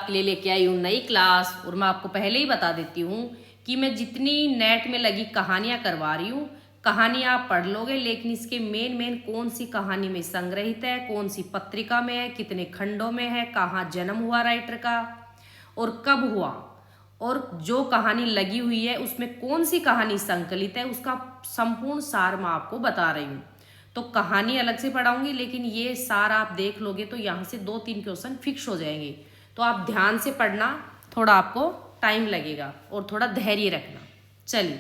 आपके लिए लेके आई हूँ नई क्लास। और मैं आपको पहले ही बता देती हूँ कि मैं जितनी नेट में लगी कहानियाँ करवा रही हूँ, कहानियाँ आप पढ़ लोगे, लेकिन इसके मेन कौन सी कहानी में संग्रहित है, कौन सी पत्रिका में है, कितने खंडों में है, कहाँ जन्म हुआ राइटर का और कब हुआ, और जो कहानी लगी हुई है उसमें कौन सी कहानी संकलित है, उसका संपूर्ण सार मैं आपको बता रही हूँ। तो कहानी अलग से पढ़ाऊंगी, लेकिन ये सार आप देख लोगे तो यहाँ से 2-3 क्वेश्चन फिक्स हो जाएंगे। तो आप ध्यान से पढ़ना, थोड़ा आपको टाइम लगेगा और थोड़ा धैर्य रखना। चलिए,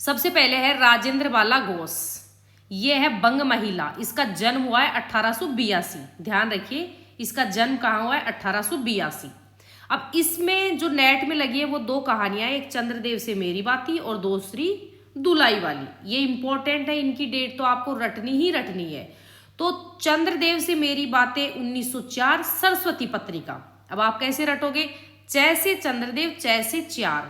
सबसे पहले है राजेंद्र बाला घोष। ये है बंग महिला। इसका जन्म हुआ है 1882। ध्यान रखिए, इसका जन्म कहाँ हुआ है? 1882। अब इसमें जो नेट में लगी है वो 2 कहानियां, एक चंद्रदेव से मेरी बाती और दूसरी दुलाई वाली। ये इंपॉर्टेंट है, इनकी डेट तो आपको रटनी ही रटनी है। तो चंद्रदेव से मेरी बातें 1904, सरस्वती पत्रिका। अब आप कैसे रटोगे? च से चंद्रदेव, च से 4,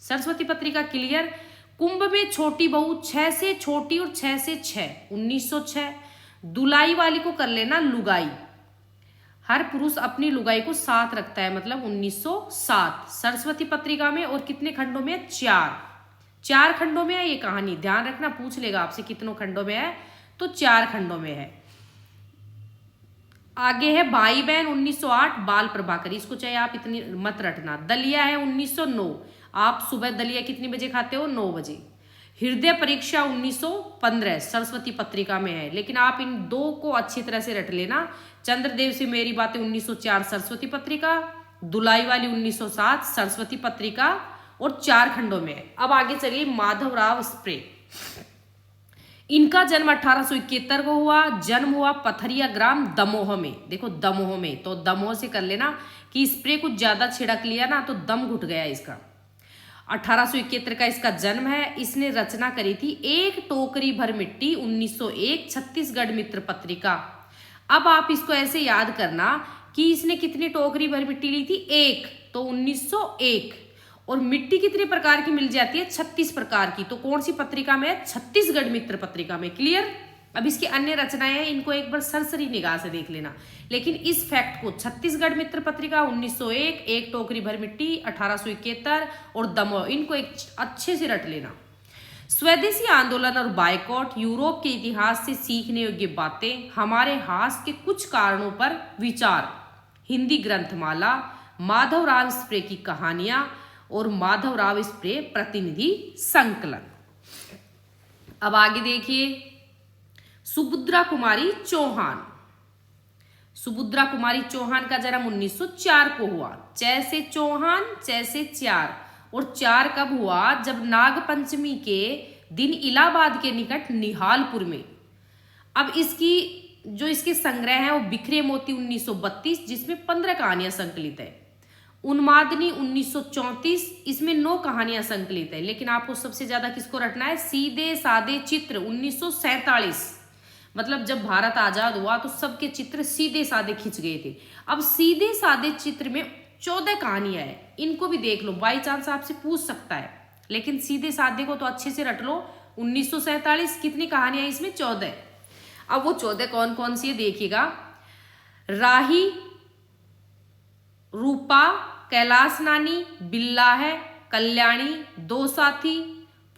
सरस्वती पत्रिका। क्लियर? कुंभ में छोटी बहू, 6 से छोटी और 6 से 6, 1906। दुलाई वाली को कर लेना लुगाई। हर पुरुष अपनी लुगाई को साथ रखता है, मतलब 1907, सरस्वती पत्रिका में। और कितने खंडों में? 4 खंडों में है ये कहानी। ध्यान रखना, पूछ लेगा आपसे कितनों खंडों में है, तो 4 खंडों में है। आगे है भाई बहन 1908, बाल प्रभाकर। इसको चाहे आप इतनी मत रटना। दलिया है 1909। आप सुबह दलिया कितनी बजे खाते हो? 9 बजे। हृदय परीक्षा 1915, सरस्वती पत्रिका में है, लेकिन आप इन 2 को अच्छी तरह से रट लेना। चंद्रदेव से मेरी बातें 1904, सरस्वती पत्रिका। दुलाई वाली 1907, सरस्वती पत्रिका, और 4 खंडों में है। अब आगे चलिए, माधवराव स्प्रे। इनका जन्म 1871 को हुआ। जन्म हुआ पथरिया ग्राम, दमोह में। देखो दमोह में, तो दमोह से कर लेना कि स्प्रे कुछ ज्यादा छिड़क लिया ना तो दम घुट गया इसका। 1871 का इसका जन्म है। इसने रचना करी थी एक टोकरी भर मिट्टी, 1901, छत्तीसगढ़ मित्र पत्रिका। अब आप इसको ऐसे याद करना कि इसने कितनी टोकरी भर मिट्टी ली थी? 1, तो 1901। और मिट्टी कितने प्रकार की मिल जाती है? 36 प्रकार की। तो कौन सी पत्रिका में है? छत्तीसगढ़ मित्र पत्रिका में। क्लियर? अब इसकी अन्य रचनाएं हैं, इनको एक बार सरसरी निगाह से देख लेना, लेकिन इस फैक्ट को, छत्तीसगढ़ मित्र पत्रिका 1901, एक टोकरी भर मिट्टी 1871 और दमोह, इनको एक अच्छे से रट लेना। स्वदेशी आंदोलन और बायकॉट, यूरोप के इतिहास से सीखने योग्य बातें, हमारे हास के कुछ कारणों पर विचार, हिंदी ग्रंथमाला, माधवराव स्प्रे की कहानियां और माधवराव स्प्रे प्रतिनिधि संकलन। अब आगे देखिए, सुभद्रा कुमारी चौहान। सुभद्रा कुमारी चौहान का जन्म 1904 को हुआ। च से चौहान, च से 4। और 4 कब हुआ? जब नागपंचमी के दिन इलाहाबाद के निकट निहालपुर में। अब इसके संग्रह है वो बिखरे मोती 1932, जिसमें 15 कहानियां संकलित है। उन्मादनी 1934, इसमें 9 कहानियां संकलित है, लेकिन आपको सबसे ज्यादा किसको रटना है? सीधे साधे चित्र 1947। मतलब जब भारत आजाद हुआ तो सबके चित्र सीधे साधे खिंच गए थे। अब सीधे साधे चित्र में 14 कहानियां हैं, इनको भी देख लो, बाई चांस आपसे पूछ सकता है, लेकिन सीधे साधे को तो अच्छे से रट लो। 1947, कितनी कहानियां इसमें? 14। अब वो 14 कौन कौन सी है देखिएगा। राही, रूपा, कैलाश नानी, बिल्ला है, कल्याणी, 2 साथी,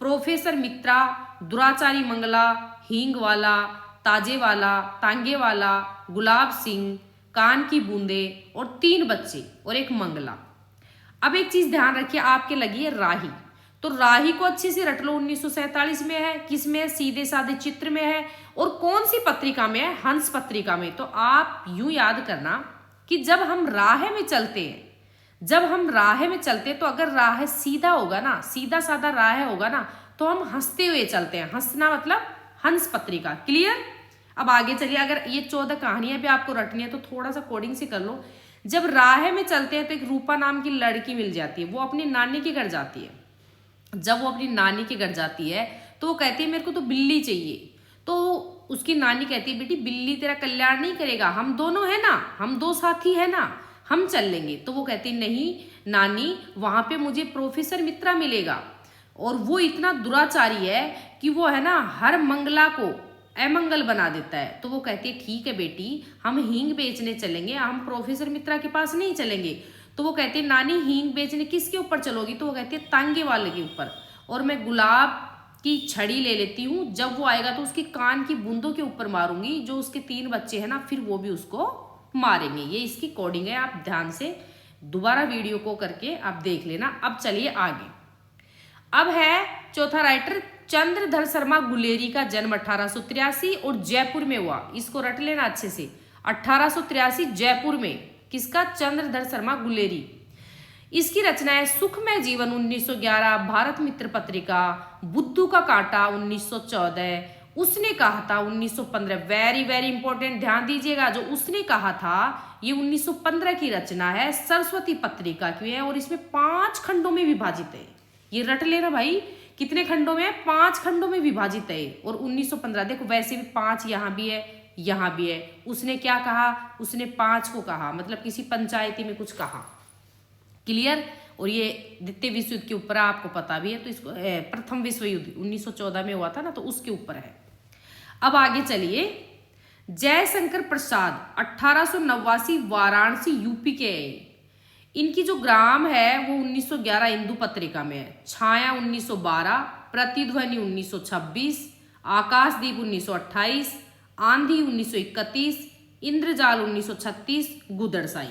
प्रोफेसर मित्रा, दुराचारी मंगला, हींग वाला, ताजे वाला, तांगे वाला, गुलाब सिंह, कान की बूंदे और 3 बच्चे और एक मंगला। अब एक चीज ध्यान रखिए, आपके लगी है राही, तो राही को अच्छे से रट लो। 1947 में है। किस में है? सीधे साधे चित्र में है। और कौन सी पत्रिका में है? हंस पत्रिका में। तो आप यूं याद करना कि जब हम राह में चलते हैं, तो अगर राह सीधा होगा ना, सीधा साधा राह होगा ना, तो हम हंसते हुए चलते हैं। हंसना मतलब हंस पत्रिका। क्लियर? अब आगे चलिए, अगर ये 14 कहानियां भी आपको रटनी है तो थोड़ा सा कोडिंग से कर लो। जब राह में चलते हैं तो एक रूपा नाम की लड़की मिल जाती है, वो अपनी नानी के घर जाती है। जब वो अपनी नानी के घर जाती है तो वो कहती है मेरे को तो बिल्ली चाहिए। तो उसकी नानी कहती है बेटी बिल्ली तेरा कल्याण नहीं करेगा, हम दोनों है ना, हम 2 साथी है ना, हम चल लेंगे। तो वो कहती नहीं नानी, वहां पे मुझे प्रोफेसर मित्रा मिलेगा और वो इतना दुराचारी है कि वो है ना हर मंगला को अमंगल बना देता है। तो वो कहती है ठीक है बेटी, हम हींग बेचने चलेंगे, हम प्रोफेसर मित्रा के पास नहीं चलेंगे। तो वो कहती है नानी हींग बेचने किसके ऊपर चलोगी? तो वो कहती है तांगे वाले के ऊपर, और मैं गुलाब की छड़ी ले लेती हूँ, जब वो आएगा तो उसकी कान की बूंदों के ऊपर मारूंगी, जो उसके 3 बच्चे हैं ना फिर वो भी उसको मारेंगे। ये इसकी कोडिंग है, आप ध्यान से दोबारा वीडियो को करके आप देख लेना। अब चलिए आगे। अब है चौथा राइटर चंद्रधर शर्मा गुलेरी का जन्म 1883 और जयपुर में हुआ। इसको रट लेना अच्छे से, 1883 जयपुर में। किसका? चंद्रधर शर्मा गुलेरी। इसकी रचना है सुखमय जीवन 1911, भारत मित्र पत्रिका, बुद्धू का कांटा 1914, उसने कहा था 1915। वेरी वेरी इंपॉर्टेंट, ध्यान दीजिएगा। जो उसने कहा था ये 1915 की रचना है, सरस्वती पत्रिका की है, और इसमें 5 खंडों में विभाजित है। ये रट लेना भाई, कितने खंडों में? 5 खंडों में विभाजित है। और 1915, देखो वैसे भी 5 यहाँ भी है, यहाँ भी है। उसने क्या कहा? उसने 5 को कहा, मतलब किसी पंचायती में कुछ कहा। क्लियर? और ये द्वितीय विश्व युद्ध के ऊपर आपको पता भी है, तो इसको प्रथम विश्व युद्ध 1914 में हुआ था ना, तो उसके ऊपर है। अब आगे चलिए। जयशंकर प्रसाद 1889 वाराणसी यूपी के है। इनकी जो ग्राम है वो 1911 हिंदू पत्रिका में है। छाया 1912, प्रतिध्वनि 1926, आकाशदीप 1928, आंधी 1931, इंद्रजाल 1936, गुदड़साई।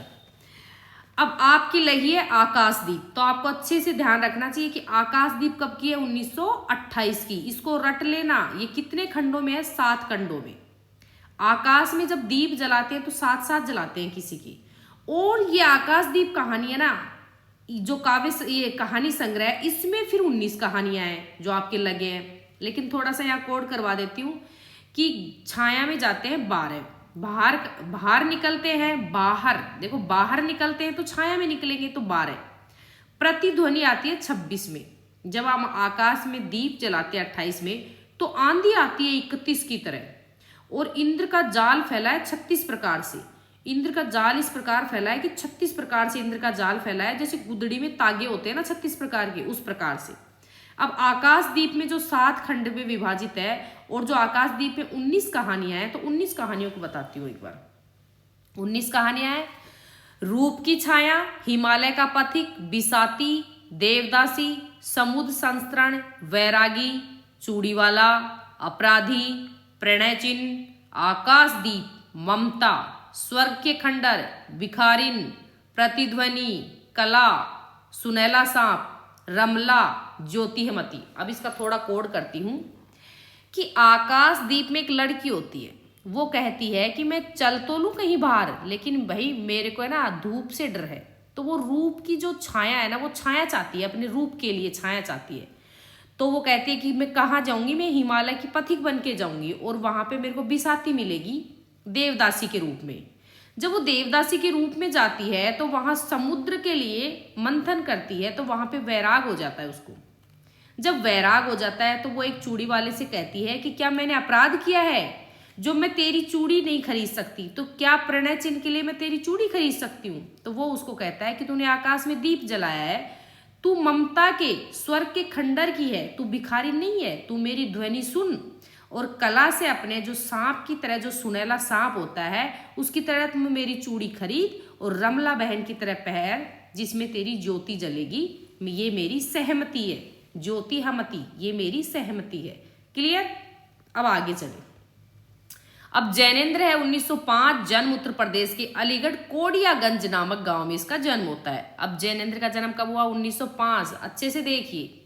अब आपकी लगी है आकाशदीप, तो आपको अच्छे से ध्यान रखना चाहिए कि आकाशदीप कब की है? 1928 की। इसको रट लेना। ये कितने खंडों में है? 7 खंडों में। आकाश में जब दीप जलाते हैं तो 7-7 जलाते हैं किसी की। और ये आकाशदीप कहानी है ना, जो काव्य ये कहानी संग्रह है, इसमें फिर 19 कहानियां हैं जो आपके लगे हैं। लेकिन थोड़ा सा यहाँ कोड करवा देती हूँ कि छाया में जाते हैं 12, बाहर निकलते हैं, बाहर देखो बाहर निकलते हैं तो छाया में निकलेंगे तो 12। प्रतिध्वनि आती है 26 में। जब हम आकाश में दीप जलाते हैं 28 में, तो आंधी आती है 31 की तरह। और इंद्र का जाल फैला है 36 प्रकार से। इंद्र का जाल इस प्रकार फैला है कि 36 प्रकार से इंद्र का जाल फैला है, जैसे गुदड़ी में तागे होते हैं ना 36 प्रकार के, उस प्रकार से। अब आकाशदीप में जो 7 खंड में विभाजित है, और जो आकाशदीप में 19 कहानियां हैं, तो 19 कहानियों को बताती हूँ एक बार। 19 कहानियां हैं। रूप की छाया, हिमालय का पथिक, बिसाती, देवदासी, समुद्र संस्करण, वैरागी, चूड़ीवाला, अपराधी, प्रणय चिन्ह, आकाशदीप, ममता, स्वर्ग के खंडर, भिखारिन, प्रतिध्वनि, कला, सुनैला सांप, रमला, ज्योतिहमती। अब इसका थोड़ा कोड करती हूं कि आकाशदीप में एक लड़की होती है, वो कहती है कि मैं चल तो लूं कहीं बाहर, लेकिन भाई मेरे को है ना धूप से डर है। तो वो रूप की जो छाया है ना, वो छाया चाहती है, अपने रूप के लिए छाया चाहती है। तो वो कहती है कि मैं कहाँ जाऊंगी? मैं हिमालय की पथिक बन के जाऊंगी, और वहां पे मेरे को बिसाती मिलेगी देवदासी के रूप में। जब वो देवदासी के रूप में जाती है तो वहां समुद्र के लिए मंथन करती है, तो वहां पे वैराग हो जाता है उसको। जब वैराग हो जाता है तो वो एक चूड़ी वाले से कहती है कि क्या मैंने अपराध किया है जो मैं तेरी चूड़ी नहीं खरीद सकती? तो क्या प्रणय चिन्ह के लिए मैं तेरी चूड़ी खरीद सकती हूँ? तो वो उसको कहता है कि तूने आकाश में दीप जलाया है, तू ममता के स्वर्ग के खंडर की है, तू भिखारी नहीं है, तू मेरी ध्वनि सुन, और कला से अपने जो सांप की तरह, जो सुनैला सांप होता है उसकी तरह तुम मेरी चूड़ी खरीद, और रमला बहन की तरह पहन जिसमें तेरी ज्योति जलेगी। ये मेरी सहमति है। ज्योति हमति, ये मेरी सहमति है। क्लियर? अब आगे चले। अब जैनेन्द्र है 1905, जन्म उत्तर प्रदेश के अलीगढ़ कोडियागंज नामक गांव में इसका जन्म होता है। अब जैनेन्द्र का जन्म कब हुआ? 1905। अच्छे से देखिए।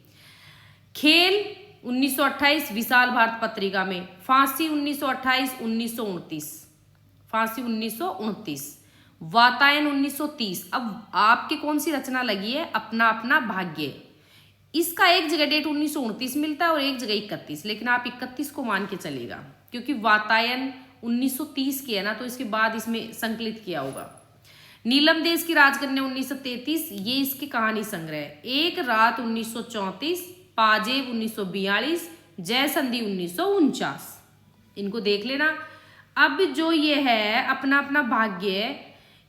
खेल 1928 विशाल भारत पत्रिका में। फांसी 1928, 1929, फांसी 1929, वातायन 1930। अब आपके कौन सी रचना लगी है? अपना अपना भाग्य। इसका एक जगह डेट 1929 मिलता है और एक जगह 31, लेकिन आप 31 को मान के चलेगा क्योंकि वातायन 1930 की है ना, तो इसके बाद इसमें संकलित किया होगा। नीलम देश की राजकन्या 1933, ये इसकी कहानी संग्रह है। एक रात 1934, पाजेब 1942, जयसंधि 1949। इनको देख लेना। अब जो ये है अपना अपना भाग्य,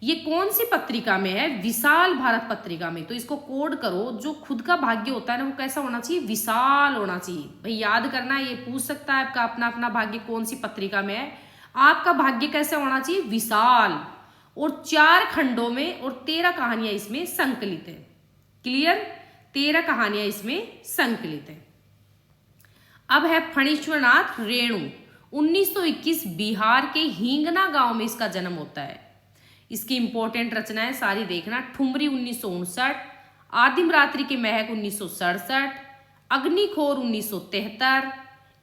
ये कौन सी पत्रिका में है? विशाल भारत पत्रिका में। तो इसको कोड करो, जो खुद का भाग्य होता है ना वो कैसा होना चाहिए? विशाल होना चाहिए। भाई याद करना, ये पूछ सकता है आपका अपना अपना भाग्य कौन सी पत्रिका में है। आपका भाग्य कैसे होना चाहिए? विशाल, और 4 खंडों में और 13 कहानियां इसमें संकलित है। क्लियर? 13 कहानियां इसमें संकलित है। अब है फणीश्वरनाथ रेणु। 1921 बिहार के हिंगना गांव में इसका जन्म होता है। इसकी इंपॉर्टेंट रचनाएं सारी देखना। ठुमरी 1959, आदिम रात्रि के महक 1967, अग्निखोर 1973,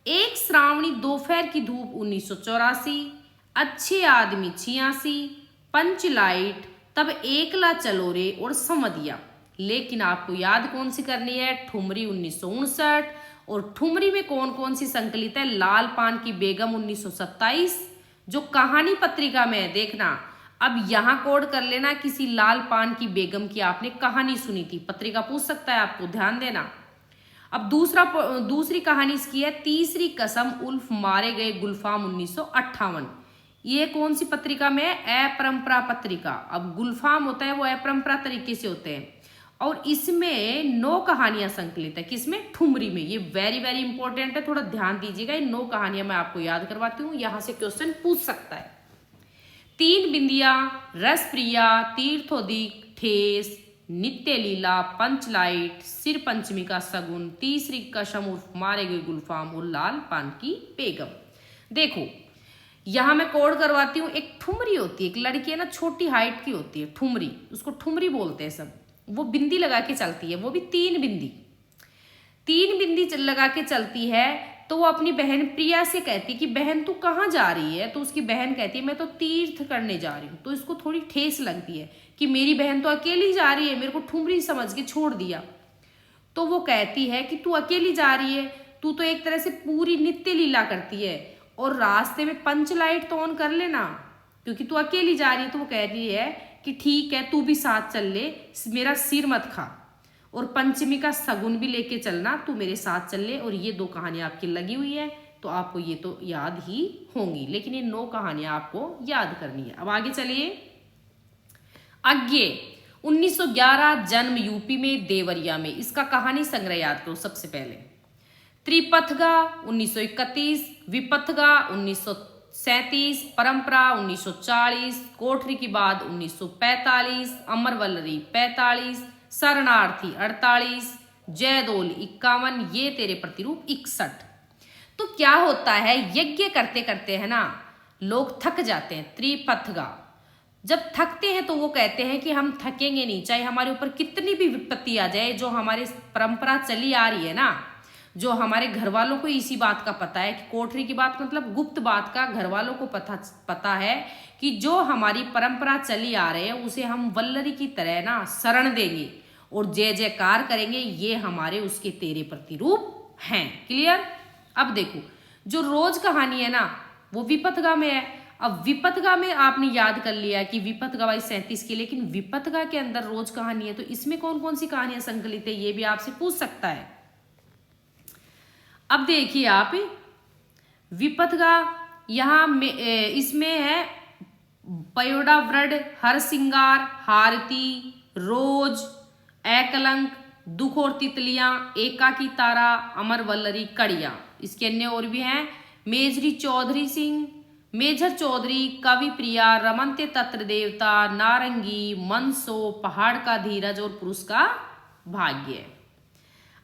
एक श्रावणी दोपहर की धूप 1984, अच्छे आदमी 86, पंचलाइट, तब एकला चलो रे और समदिया। लेकिन आपको याद कौन सी करनी है? ठुमरी 1959। और ठुमरी में कौन कौन सी संकलित है? लाल पान की बेगम 1927, जो कहानी पत्रिका में है। देखना, अब यहां कोड कर लेना, किसी लाल पान की बेगम की आपने कहानी सुनी थी। पत्रिका पूछ सकता है आपको, ध्यान देना। अब दूसरी कहानी इसकी है तीसरी कसम उल्फ मारे गए गुलफाम 1958। ये कौन सी पत्रिका में है? अपरंपरा पत्रिका। अब गुलफाम होता है वो अपरंपरा तरीके से होते हैं, और इसमें 9 कहानियां संकलित है। किसमें? ठुमरी में। ये वेरी वेरी इंपॉर्टेंट है, थोड़ा ध्यान दीजिएगा। ये 9 कहानियां मैं आपको याद करवाती हूँ, यहां से क्वेश्चन पूछ सकता है। 3 बिंदिया, रसप्रिया, तीर्थोदिक, ठेस, नित्य लीला, पंचलाइट, सिर पंचमी का सगुन, तीसरी कसम उर्फ मारे गए गुलफाम और लाल पान की बेगम। देखो यहां मैं कोड करवाती हूँ। एक ठुमरी होती है, एक लड़की है ना, छोटी हाइट की होती है, ठुमरी, उसको ठुमरी बोलते हैं सब। वो बिंदी लगा के चलती है, वो भी 3 बिंदी लगा के चलती है। तो वो अपनी बहन प्रिया से कहती कि बहन तू कहाँ जा रही है? तो उसकी बहन कहती है मैं तो तीर्थ करने जा रही हूँ। तो इसको थोड़ी ठेस लगती है कि मेरी बहन तो अकेली जा रही है, मेरे को ठुमरी समझ के छोड़ दिया। तो वो कहती है कि तू अकेली जा रही है, तू तो एक तरह से पूरी नित्य लीला करती है, और रास्ते में पंचलाइट तो ऑन कर लेना, क्योंकि तू अकेली जा रही है। तो वो कह रही है कि ठीक है, तू भी साथ चल ले, मेरा सिर मत खा, और पंचमी का सगुन भी लेके चलना, तू मेरे साथ चल ले। और ये 2 कहानियां आपकी लगी हुई है, तो आपको ये तो याद ही होंगी, लेकिन ये 9 कहानियां आपको याद करनी है। अब आगे चलिए। अज्ञे 1911 जन्म यूपी में देवरिया में। इसका कहानी संग्रह याद करो सबसे पहले। त्रिपथगा 1931, विपथगा 1937, परंपरा 1940, कोठरी की बात 1945, अमरवल्लरी 45, शरणार्थी 48, जयदोल 51, ये तेरे प्रतिरूप 61। तो क्या होता है, यज्ञ करते करते है ना लोग थक जाते हैं। त्रिपथगा जब थकते हैं तो वो कहते हैं कि हम थकेंगे नहीं, चाहे हमारे ऊपर कितनी भी विपत्ति आ जाए। जो हमारे परंपरा चली आ रही है ना, जो हमारे घर वालों को इसी बात का पता है कि कोठरी की बात मतलब गुप्त बात का घर वालों को पता है कि जो हमारी परंपरा चली आ रही है उसे हम वल्लरी की तरह ना शरण देंगे और जय जयकार करेंगे। ये हमारे उसके तेरे प्रतिरूप हैं। क्लियर? अब देखो, जो रोज कहानी है ना वो विपथगा में है। अब विपथगा में आपने याद कर लिया कि विपथगा 37 की, लेकिन विपथगा के अंदर रोज कहानी है, तो इसमें कौन कौन सी कहानियां संकलित है ये भी आपसे पूछ सकता है। अब देखिए आप, विपथगा यहाँ इसमें है पयोडा व्रड, हर सिंगार, हारती, रोज, एकलंक, दुख और तितलियां, एकाकी तारा, अमर वल्लरी, कड़िया। इसके अन्य और भी हैं, मेजरी चौधरी सिंह, मेजर चौधरी, कवि प्रिया, रमनते तत्र देवता, नारंगी, मनसो, पहाड़ का धीरज और पुरुष का भाग्य।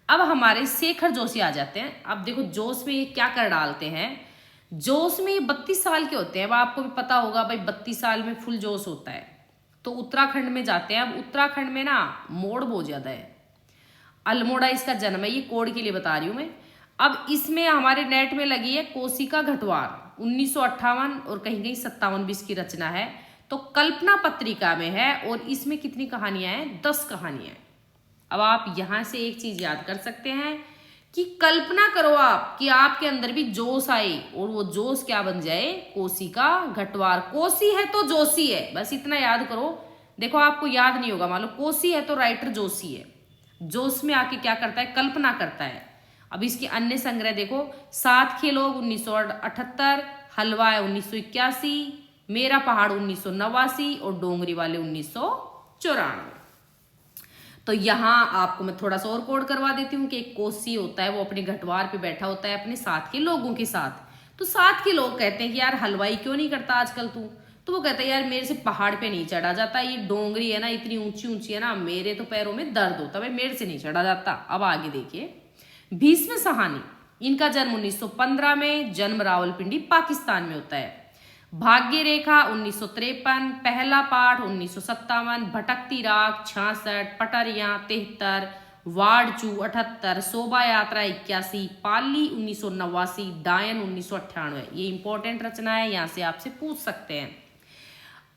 अब हमारे शेखर जोशी आ जाते हैं। अब देखो जोश में ये क्या कर डालते हैं, जोश में ये 32 साल के होते हैं। अब आपको भी पता होगा भाई 32 साल में फुल जोश होता है। तो उत्तराखंड में जाते हैं। अब उत्तराखंड में ना मोड़ बहुत ज्यादा है, अल्मोड़ा इसका जन्म है, ये कोड के लिए बता रही हूं मैं। अब इसमें हमारे नेट में लगी है कोशिका घटवार 1958 और कहीं कहीं 57 भी इसकी रचना है। तो कल्पना पत्रिका में है और इसमें कितनी कहानियां हैं? 10 कहानियां। अब आप यहां से एक चीज याद कर सकते हैं कि कल्पना करो आप कि आपके अंदर भी जोश आए और वो जोश क्या बन जाए? कोशिका घटवार। कोसी है तो जोशी है, बस इतना याद करो। देखो आपको याद नहीं होगा, मान लो कोसी है तो राइटर जोशी है। जोश में आके क्या करता है? कल्पना करता है। अब इसके अन्य संग्रह देखो, 7 खेलोग 1978, हलवा है 1981, मेरा पहाड़ 1989 और डोंगरी वाले 1994। तो यहाँ आपको मैं थोड़ा सा और कोड करवा देती हूँ कि एक कोसी होता है, वो अपने घटवार पे बैठा होता है अपने साथ के लोगों के साथ। तो साथ के लोग कहते हैं कि यार हलवाई क्यों नहीं करता आजकल तू? तो वो कहता है यार मेरे से पहाड़ पे नहीं चढ़ा जाता, ये डोंगरी है ना इतनी ऊंची ऊंची है ना, मेरे तो पैरों में दर्द होता है, मेरे से नहीं चढ़ा जाता। अब आगे देखिए, भीष्म साहनी, इनका जन्म 1915 में, जन्म रावलपिंडी पाकिस्तान में होता है। भाग्य रेखा 1953, पहला पाठ 1957, भटकती राग 66, पटरियां 73, वाड़चू 78, शोभा यात्रा 81, पाली 1989, डायन 1998। ये इंपॉर्टेंट रचना है, यहाँ से आपसे पूछ सकते हैं।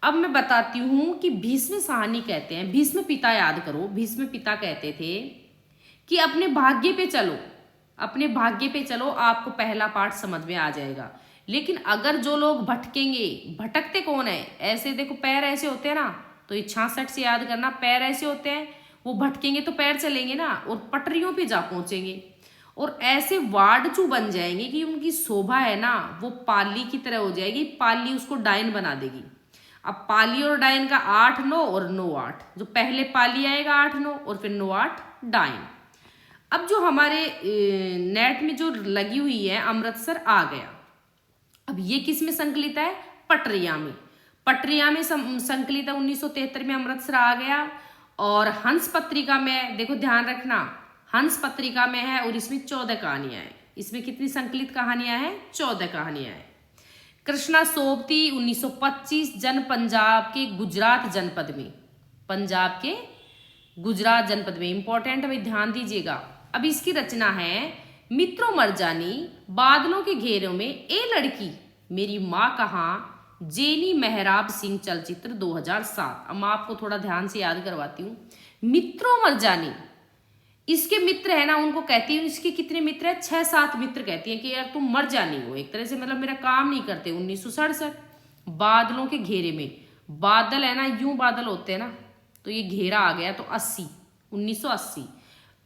अब मैं बताती हूँ कि भीष्म साहनी कहते हैं, भीष्म पिता याद करो, भीष्म पिता कहते थे कि अपने भाग्य पे चलो, अपने भाग्य पे चलो, आपको पहला पाठ समझ में आ जाएगा। लेकिन अगर जो लोग भटकेंगे, भटकते कौन है? ऐसे देखो पैर ऐसे होते हैं ना, तो ये 66 से याद करना, पैर ऐसे होते हैं, वो भटकेंगे तो पैर चलेंगे ना और पटरियों पे जा पहुंचेंगे और ऐसे वार्डचू बन जाएंगे कि उनकी शोभा है ना वो पाली की तरह हो जाएगी, पाली उसको डायन बना देगी। अब पाली और डायन का 8 9 और 9 8, जो पहले पाली आएगा 8 9 और फिर 9 8 डायन। अब जो हमारे नेट में जो लगी हुई है अमृतसर आ गया। अब ये किस में संकलित है? पटरिया में, पटरिया में संकलित है। 1973 में अमृतसर आ गया। और हंस पत्रिका में देखो ध्यान रखना, हंस पत्रिका में है और इसमें 14 कहानियां हैं। इसमें कितनी संकलित कहानियां हैं? 14 कहानियां हैं। कृष्णा सोबती 1925, जन्म पंजाब के गुजरात जनपद में, पंजाब के गुजरात जनपद में, इंपॉर्टेंट है भाई ध्यान दीजिएगा। अब इसकी रचना है मित्रों मरजानी, बादलों के घेरों में, ए लड़की, मेरी माँ कहाँ, जेनी मेहराब सिंह, चलचित्र 2007। अब मैं आपको थोड़ा ध्यान से याद करवाती हूँ। मित्रों मरजानी, इसके मित्र है ना उनको कहती हूँ, इसके कितने मित्र है? 6-7 मित्र कहती है कि यार तुम मर जानी हो, एक तरह से मतलब मेरा काम नहीं करते। 1967, बादलों के घेरे में, बादल है ना यूं बादल होते हैं ना, तो ये घेरा आ गया तो 80, 1980।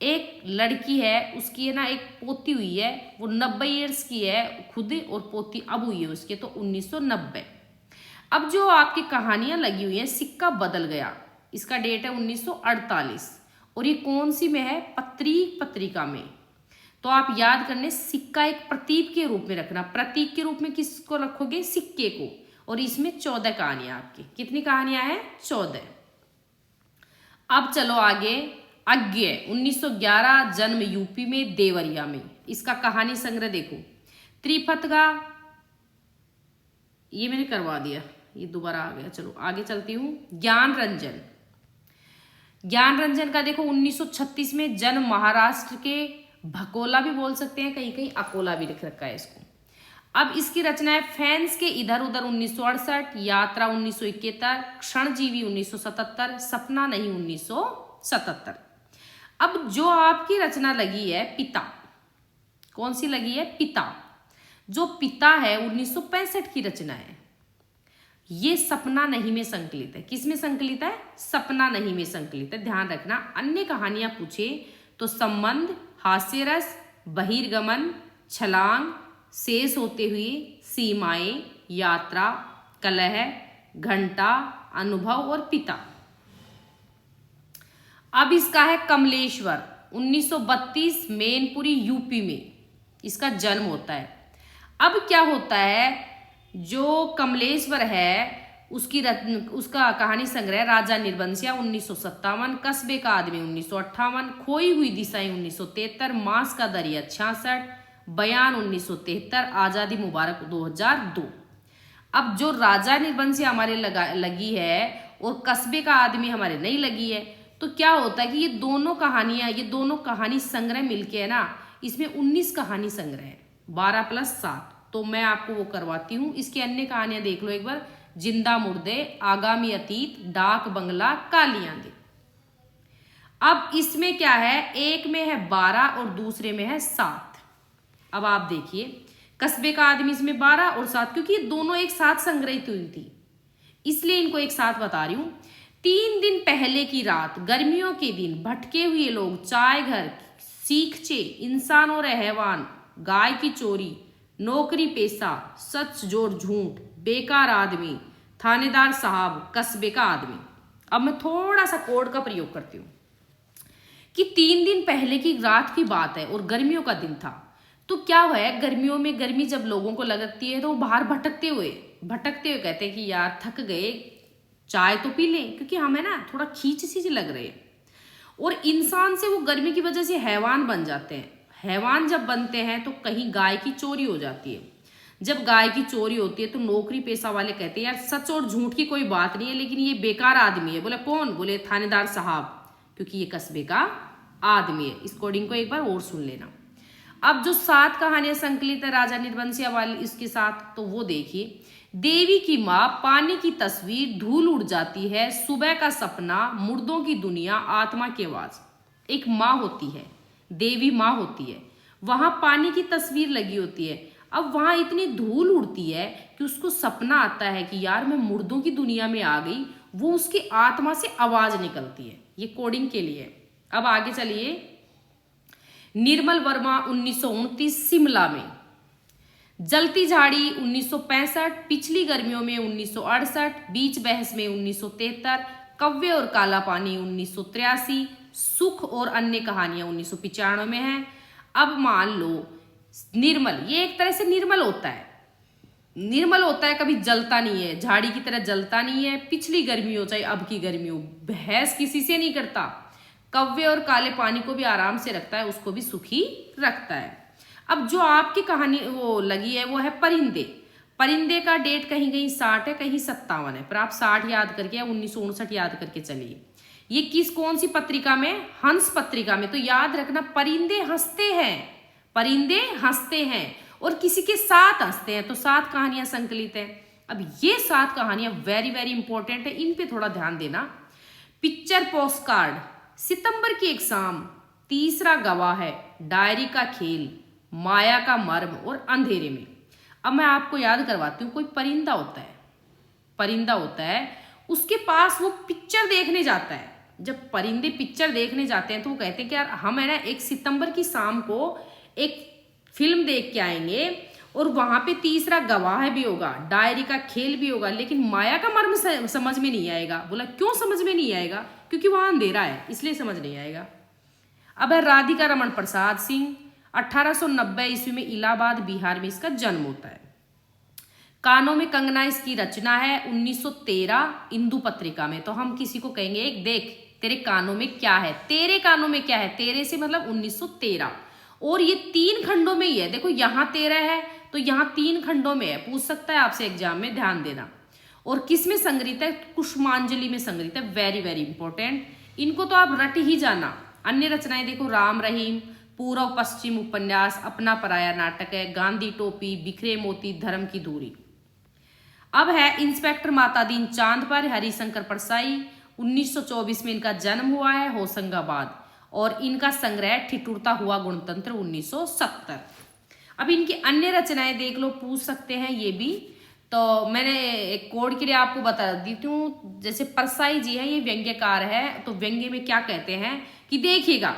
एक लड़की है, उसकी है ना एक पोती हुई है, वो 90 ईयर्स की है खुद और पोती अब हुई है उसके, तो 1990। अब जो आपकी कहानियां लगी हुई हैं, सिक्का बदल गया, इसका डेट है 1948 और ये कौन सी में है? पत्रीक पत्रिका में। तो आप याद करने, सिक्का एक प्रतीक के रूप में रखना, प्रतीक के रूप में किसको रखोगे? सिक्के को। और इसमें 14 कहानियां आपकी, कितनी कहानियां हैं? 14। अब चलो आगे, अज्ञ 1911, जन्म यूपी में देवरिया में, इसका कहानी संग्रह देखो, त्रिपथगा, ये मैंने करवा दिया, ये दोबारा आ गया। चलो आगे चलती हूँ। ज्ञान रंजन, ज्ञान रंजन का देखो 1936 में, जन्म महाराष्ट्र के भकोला भी बोल सकते हैं, कहीं कहीं अकोला भी लिख रखा है इसको। अब इसकी रचना है फैंस के इधर उधर 1968, यात्रा 1971, क्षणजीवी 1977, सपना नहीं 1977। अब जो आपकी रचना लगी है पिता, कौन सी लगी है? पिता। जो पिता है 1965 की रचना है, ये सपना नहीं में संकलित है। किस में संकलित है? सपना नहीं में संकलित है, ध्यान रखना। अन्य कहानियां पूछे तो संबंध, हास्य रस, बहिर्गमन, छलांग, शेष होते हुए, सीमाएं, यात्रा, कलह, घंटा, अनुभव और पिता। अब इसका है कमलेश्वर, 1932, मैनपुरी यूपी में इसका जन्म होता है। अब क्या होता है, जो कमलेश्वर है उसका कहानी संग्रह राजा निर्बंसिया 1957, कस्बे का आदमी 1958, खोई हुई दिशाएं 1973, मांस का दरिया 66, बयान 1973, आजादी मुबारक 2002। अब जो राजा निर्बंसिया हमारे लगी है और कस्बे का आदमी हमारे नहीं लगी है, तो क्या होता है कि ये दोनों कहानियां, ये दोनों कहानी संग्रह मिलके है ना, इसमें 19 कहानी संग्रह है, 12 + 7। तो मैं आपको वो करवाती हूँ। इसकी अन्य कहानियां देख लो एक बार, जिंदा मुर्दे, आगामी अतीत, डाक बंगला, काली आंधी। अब इसमें क्या है, एक में है 12 और दूसरे में है 7। अब आप देखिए, कस्बे का आदमी इसमें 12 और 7, क्योंकि ये दोनों एक साथ संग्रहित हुई थी, इसलिए इनको एक साथ बता रही हूं। 3 दिन पहले की रात, गर्मियों के दिन, भटके हुए लोग, चाय घर, सीखचे, इंसान और हैवान, गाय की चोरी, नौकरी पेशा, सच जोर झूठ, बेकार आदमी, थानेदार साहब, कस्बे का आदमी। अब मैं थोड़ा सा कोड का प्रयोग करती हूँ कि 3 दिन पहले की रात की बात है और गर्मियों का दिन था। तो क्या हुआ है, गर्मियों में गर्मी जब लोगों को लगती है तो वो बाहर भटकते हुए कहते हैं कि यार थक गए, चाय तो पी लें, क्योंकि हमें ना थोड़ा खींच सी लग रही है। और इंसान से वो गर्मी की वजह से हैवान बन जाते हैं। हैवान जब बनते हैं तो कहीं गाय की चोरी हो जाती है। जब गाय की चोरी होती है तो नौकरी पेशा वाले कहते हैं यार सच और झूठ की कोई बात नहीं है, लेकिन ये बेकार आदमी है। बोले कौन? बोले थानेदार साहब, क्योंकि ये कस्बे का आदमी है। इस कोडिंग को एक बार और सुन लेना। अब जो 7 कहानियां संकलित है राजा निर्बंसिया वाली इसके साथ, तो वो देखिए। देवी की माँ, पानी की तस्वीर, धूल उड़ जाती है, सुबह का सपना, मुर्दों की दुनिया, आत्मा की आवाज। एक माँ होती है, देवी माँ होती है, वहां पानी की तस्वीर लगी होती है। अब वहां इतनी धूल उड़ती है कि उसको सपना आता है कि यार मैं मुर्दों की दुनिया में आ गई। वो उसकी आत्मा से आवाज निकलती है। ये कोडिंग के लिए। अब आगे चलिए। निर्मल वर्मा 1929 शिमला में, जलती झाड़ी 1965, पिछली गर्मियों में 1968, बीच बहस में 1973, कव्य और काला पानी 1983, सुख और अन्य कहानियां 1995 में है। अब मान लो निर्मल, ये एक तरह से निर्मल होता है, कभी जलता नहीं है, झाड़ी की तरह जलता नहीं है। पिछली गर्मी हो चाहे अब की गर्मी हो, बहस किसी से नहीं करता। कव्य और काले पानी को भी आराम से रखता है, उसको भी सुखी रखता है। अब जो आपकी कहानी वो लगी है वो है परिंदे। परिंदे का डेट कहीं कहीं 60 है, कहीं 57 है, पर आप 60 याद करके या 1959 याद करके चलिए। ये कौन सी पत्रिका में? हंस पत्रिका में। तो याद रखना, परिंदे हंसते हैं, परिंदे हंसते हैं और किसी के साथ हंसते हैं। तो 7 कहानियां संकलित है। अब ये 7 कहानियां वेरी वेरी इंपॉर्टेंट है, इन पे थोड़ा ध्यान देना। पिक्चर पोस्टकार्ड, सितंबर की एक शाम, तीसरा गवाह है, डायरी का खेल, माया का मर्म और अंधेरे में। अब मैं आपको याद करवाती हूँ। कोई परिंदा होता है, उसके पास वो पिक्चर देखने जाता है। जब परिंदे पिक्चर देखने जाते हैं तो वो कहते हैं कि यार हम है ना 1 सितंबर की शाम को एक फिल्म देख के आएंगे और वहां पे तीसरा गवाह भी होगा, डायरी का खेल भी होगा, लेकिन माया का मर्म समझ में नहीं आएगा। बोला क्यों समझ में नहीं आएगा? क्योंकि वहां अंधेरा है, इसलिए समझ नहीं आएगा। अब है राधिका रमन प्रसाद सिंह, 1890 ईस्वी में इलाहाबाद बिहार में इसका जन्म होता है। कानों में कंगना इसकी रचना है 1913 इंदु पत्रिका में। तो हम किसी को कहेंगे एक देख तेरे कानों में क्या है, तेरे कानों में क्या है, तेरे से मतलब 1913। और ये 3 खंडों में ही है। देखो यहाँ 13 है तो यहाँ 3 खंडों में है, पूछ सकता है आपसे एग्जाम में, ध्यान देना। और किस में संग्रहित है? कुसुमांजलि में संग्रहित है। वेरी वेरी इंपॉर्टेंट, इनको तो आप रट ही जाना। अन्य रचनाएं देखो, राम रहीम, पूर्व पश्चिम उपन्यास, अपना पराया नाटक है, गांधी टोपी, बिखरे मोती, धर्म की दूरी। अब है इंस्पेक्टर मातादीन चांद पर, हरिशंकर परसाई, 1924 में इनका जन्म हुआ है, होशंगाबाद। और इनका संग्रह ठिठुरता हुआ गणतंत्र 1970। अब इनकी अन्य रचनाएं देख लो, पूछ सकते हैं ये भी। तो मैंने एक कोड के लिए आपको बता देती हूँ। जैसे परसाई जी है, ये व्यंग्यकार है। तो व्यंग्य में क्या कहते हैं कि देखिएगा,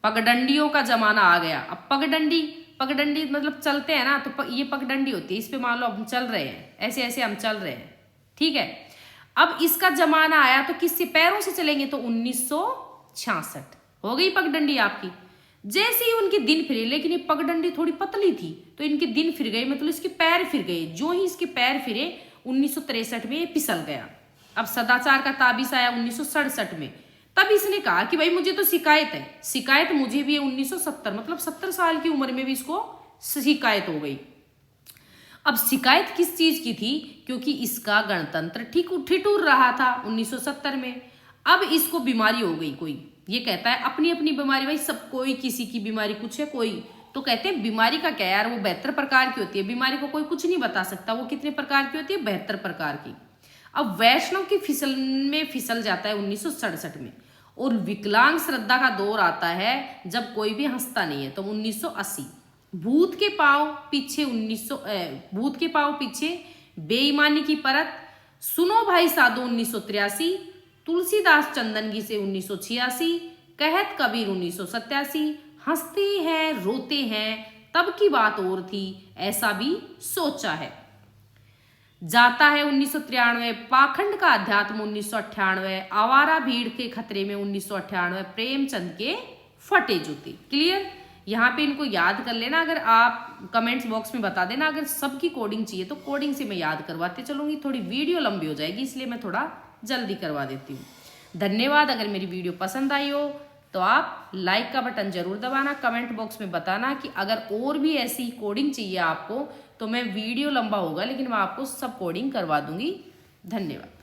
पगडंडियों का जमाना आ गया। अब पगडंडी मतलब चलते हैं ना, तो ये पगडंडी होती है। इस पे मान लो हम चल रहे हैं, ऐसे ऐसे हम चल रहे हैं, ठीक है। अब इसका जमाना आया तो किससे? पैरों से चलेंगे, तो 1966 हो गई पगडंडी आपकी। जैसे ही उनके दिन फिरे, लेकिन ये पगडंडी थोड़ी पतली थी तो इनके दिन फिर गए, मतलब इसके पैर फिर गए। जो ही इसके पैर फिरे 1963 में ये फिसल गया। अब सदाचार का ताबिश आया 1967 में। तब इसने कहा कि भाई मुझे तो शिकायत है, शिकायत मुझे भी है। 1970 मतलब 70 साल की उम्र में भी इसको शिकायत हो गई। अब शिकायत किस चीज की थी? क्योंकि इसका गणतंत्र ठिठुर रहा था 1970 में। अब इसको बीमारी हो गई कोई, ये कहता है अपनी अपनी बीमारी, भाई सब कोई किसी की बीमारी कुछ है, कोई तो कहते हैं बीमारी का क्या यार, वो 72 प्रकार की होती है। बीमारी को कोई कुछ नहीं बता सकता, वो कितने प्रकार की होती है? 72 प्रकार की। अब वैष्णव की फिसल जाता है 1967 में। और विकलांग श्रद्धा का दौर आता है जब कोई भी हंसता नहीं है, तो 1980। भूत के पांव पीछे, बेईमानी की परत, सुनो भाई साधु 1983, तुलसीदास चंदनगी से 1986, कहत कबीर 1987, हंसते हैं रोते हैं तब की बात और थी, ऐसा भी सोचा है। जाता है 1993, पाखंड का अध्यात्म 1998, आवारा भीड़ के खतरे में 1998, प्रेमचंद के फटे जूते। क्लियर। यहाँ पे इनको याद कर लेना, अगर आप कमेंट्स बॉक्स में बता देना, अगर सबकी कोडिंग चाहिए तो कोडिंग से मैं याद करवाते चलूंगी। थोड़ी वीडियो लंबी हो जाएगी इसलिए मैं थोड़ा जल्दी करवा देती हूँ। धन्यवाद। अगर मेरी वीडियो पसंद आई हो तो आप लाइक का बटन जरूर दबाना, कमेंट बॉक्स में बताना कि अगर और भी ऐसी कोडिंग चाहिए आपको तो मैं वीडियो लंबा होगा लेकिन मैं आपको सब कोडिंग करवा दूंगी। धन्यवाद।